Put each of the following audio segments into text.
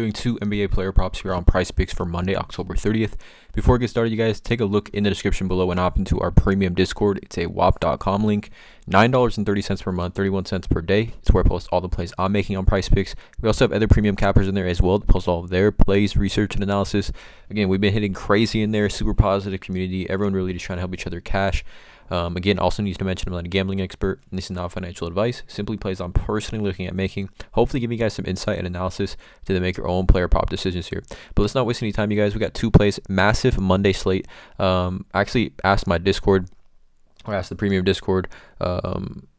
Doing two NBA player props here on PrizePicks for Monday, October 30th. Before we get started, you guys, take a look in the description below and hop into our premium Discord. It's a wop.com link. $9.30 per month, 31 cents per day. It's where I post all the plays I'm making on PrizePicks. We also have other premium cappers in there as well to post all of their plays, research, and analysis. Again, we've been hitting crazy in there. Super positive community. Everyone really just trying to help each other cash. Again, also needs to mention I'm not a gambling expert, and this is not financial advice. Simply plays I'm personally looking at making. Hopefully give you guys some insight and analysis to then make your own player prop decisions here. But let's not waste any time, you guys. We got two plays, massive Monday slate. I actually asked my Discord, or asked the premium Discord,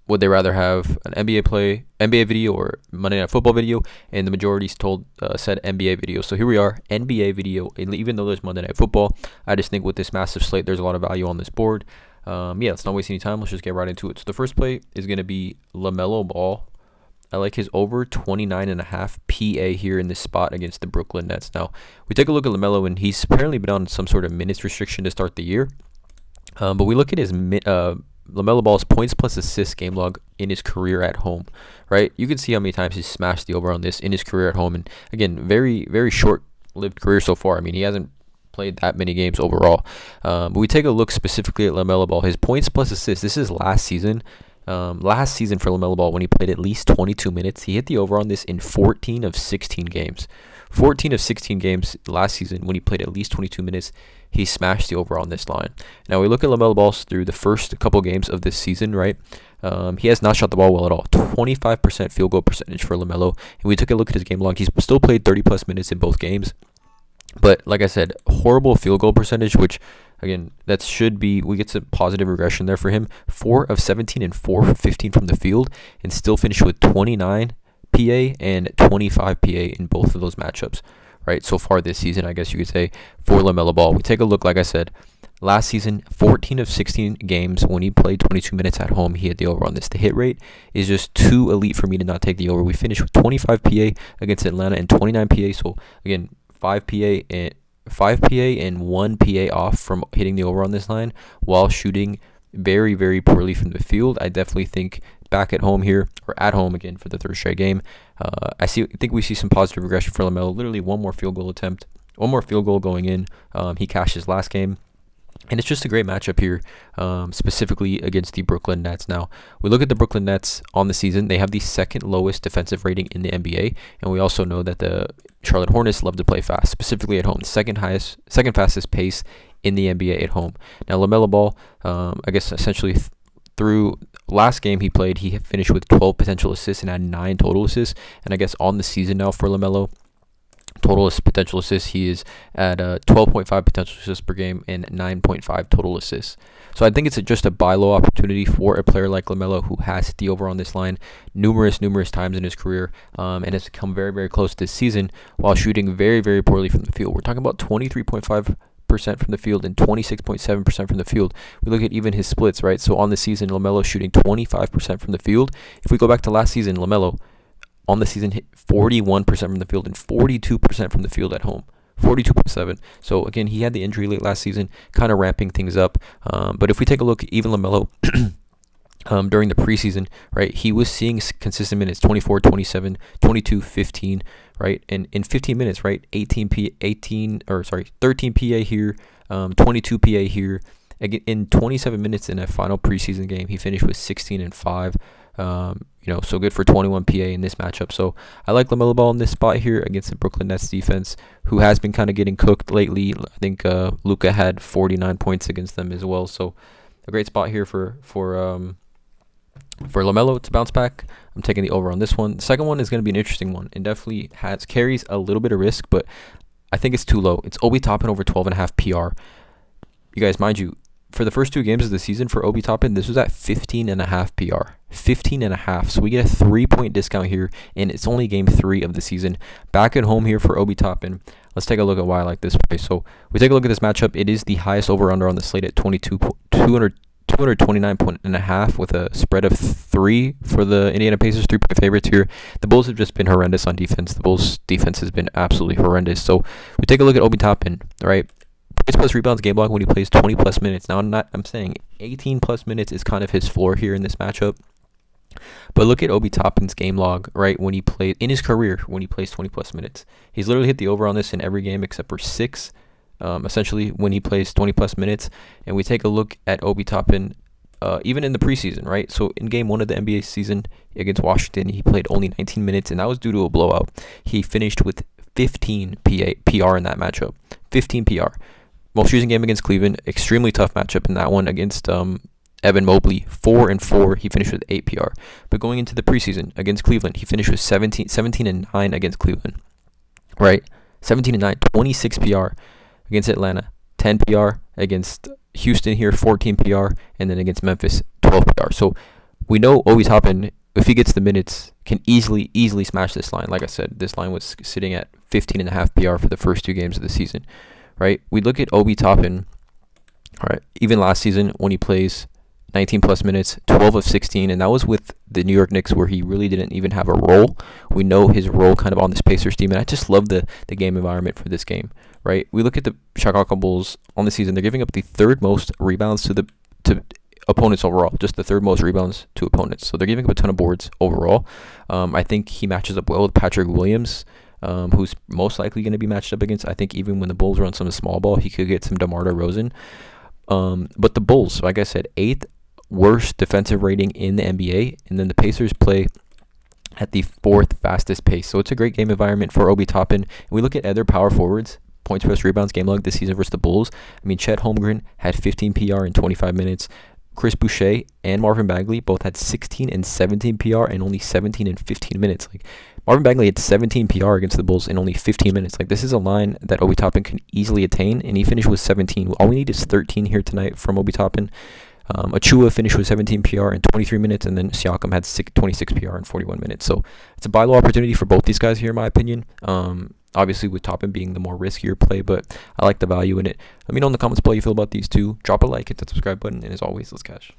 would they rather have an NBA video or Monday Night Football video, and the majority said NBA video. So here we are, NBA video. Even though there's Monday Night Football, I just think with this massive slate, there's a lot of value on this board. Let's not waste any time. Let's just get right into it. So the first play is going to be Lamelo Ball. I like his over 29.5 PA here in this spot against the Brooklyn Nets. Now, we take a look at Lamelo, and he's apparently been on some sort of minutes restriction to start the year. But we look at his Lamelo Ball's points plus assists game log in his career at home, right? You can see how many times he's smashed the over on this in his career at home. And again, very, very short-lived career so far. I mean, he hasn't played that many games overall. But we take a look specifically at Lamelo Ball. His points plus assists, this is last season. Last season for Lamelo Ball, when he played at least 22 minutes, he hit the over on this in 14 of 16 games. 14 of 16 games last season when he played at least 22 minutes, he smashed the over on this line. Now we look at Lamelo Ball through the first couple games of this season, right? He has not shot the ball well at all. 25% field goal percentage for Lamelo. And we took a look at his game log. He's still played 30 plus minutes in both games. But like I said, horrible field goal percentage, which again, that should be, we get some positive regression there for him. 4 of 17 and 4 of 15 from the field, and still finished with 29 PA and 25 PA in both of those matchups, right? So far this season, I guess you could say, for Lamelo Ball. We take a look, like I said, last season, 14 of 16 games when he played 22 minutes at home, he hit the over on this. The hit rate is just too elite for me to not take the over. We finished with 25 PA against Atlanta and 29 PA. So again, 5 PA and 1 PA off from hitting the over on this line while shooting very, very poorly from the field. I definitely think back at home here, or at home again for the third straight game, I think we see some positive regression for Lamelo. Literally one more field goal going in. He cashed his last game. And it's just a great matchup here, specifically against the Brooklyn Nets. Now, we look at the Brooklyn Nets on the season. They have the second lowest defensive rating in the NBA. And we also know that the Charlotte Hornets love to play fast, specifically at home. Second fastest pace in the NBA at home. Now, Lamelo Ball, I guess essentially through last game he played, he finished with 12 potential assists and had 9 total assists. And I guess on the season now for Lamelo, total potential assists, he is at 12.5 potential assists per game and 9.5 total assists. So I think it's just a buy low opportunity for a player like Lamelo, who has hit the over on this line numerous times in his career, and has come very, very close this season while shooting very, very poorly from the field. We're talking about 23.5% from the field and 26.7% from the field. We look at even his splits, right? So on the season, Lamelo shooting 25% from the field. If we go back to last season, Lamelo on the season hit 41% from the field and 42% from the field at home. 42.7. So again, he had the injury late last season, kind of ramping things up. But if we take a look, even Lamelo during the preseason, right, he was seeing consistent minutes, 24, 27, 22, 15, right? And in 15 minutes, right, 13 PA here, 22 PA here. Again, in 27 minutes in a final preseason game, he finished with 16 and 5. So good for 21 PA in this matchup. So I like Lamelo Ball in this spot here against the Brooklyn Nets defense, who has been kind of getting cooked lately. I think Luka had 49 points against them as well. So a great spot here for Lamelo to bounce back. I'm taking the over on this one. The second one is going to be an interesting one, and definitely carries a little bit of risk, but I think it's too low. It's Obi Toppin over 12.5 PR. You guys, mind you, for the first 2 games of the season for Obi Toppin, this was at 15.5 PR. 15.5. So we get a 3-point discount here, and it's only game 3 of the season. Back at home here for Obi Toppin. Let's take a look at why I like this play. So we take a look at this matchup. It is the highest over-under on the slate at 229.5 with a spread of 3 for the Indiana Pacers, 3-point favorites here. The Bulls have just been horrendous on defense. The Bulls' defense has been absolutely horrendous. So we take a look at Obi Toppin, right? Points plus rebounds game log when he plays 20 plus minutes. Now I'm saying 18 plus minutes is kind of his floor here in this matchup. But look at Obi Toppin's game log, right? When he played in his career, when he plays 20 plus minutes, he's literally hit the over on this in every game except for 6. Essentially, when he plays 20 plus minutes, and we take a look at Obi Toppin, even in the preseason, right? So in game 1 of the NBA season against Washington, he played only 19 minutes, and that was due to a blowout. He finished with 15 PR in that matchup. 15 PR. Most recent game against Cleveland, extremely tough matchup in that one against Evan Mobley, 4-4. He finished with 8 PR. But going into the preseason against Cleveland, he finished with 17-9 against Cleveland, right? 17-9, 26 PR against Atlanta, 10 PR against Houston here, 14 PR, and then against Memphis, 12 PR. So we know Obi Toppin, if he gets the minutes, can easily smash this line. Like I said, this line was sitting at 15.5 PR for the first 2 games of the season, right? We look at Obi Toppin, right? Even last season when he plays 19 plus minutes, 12 of 16, and that was with the New York Knicks where he really didn't even have a role. We know his role kind of on this Pacers team, and I just love the game environment for this game, right? We look at the Chicago Bulls on the season. They're giving up the 3rd most rebounds to opponents overall, just the 3rd most rebounds to opponents. So they're giving up a ton of boards overall. I think he matches up well with Patrick Williams, who's most likely going to be matched up against. I think even when the Bulls run some small ball, he could get some DeMar DeRozan. But the Bulls, like I said, 8th worst defensive rating in the NBA, and then the Pacers play at the 4th fastest pace. So it's a great game environment for Obi Toppin. We look at other power forwards, points plus rebounds game log this season versus the Bulls. I mean, Chet Holmgren had 15 PR in 25 minutes. Chris Boucher and Marvin Bagley both had 16 and 17 PR and only 17 and 15 minutes. Like, Marvin Bagley had 17 PR against the Bulls in only 15 minutes. Like, this is a line that Obi Toppin can easily attain, and he finished with 17. All we need is 13 here tonight from Obi Toppin. Achua finished with 17 PR in 23 minutes, and then Siakam had 26 PR in 41 minutes. So it's a buy low opportunity for both these guys here, in my opinion. Obviously, with Toppin being the more riskier play, but I like the value in it. Let me know in the comments below how you feel about these two. Drop a like, hit that subscribe button, and as always, let's cash.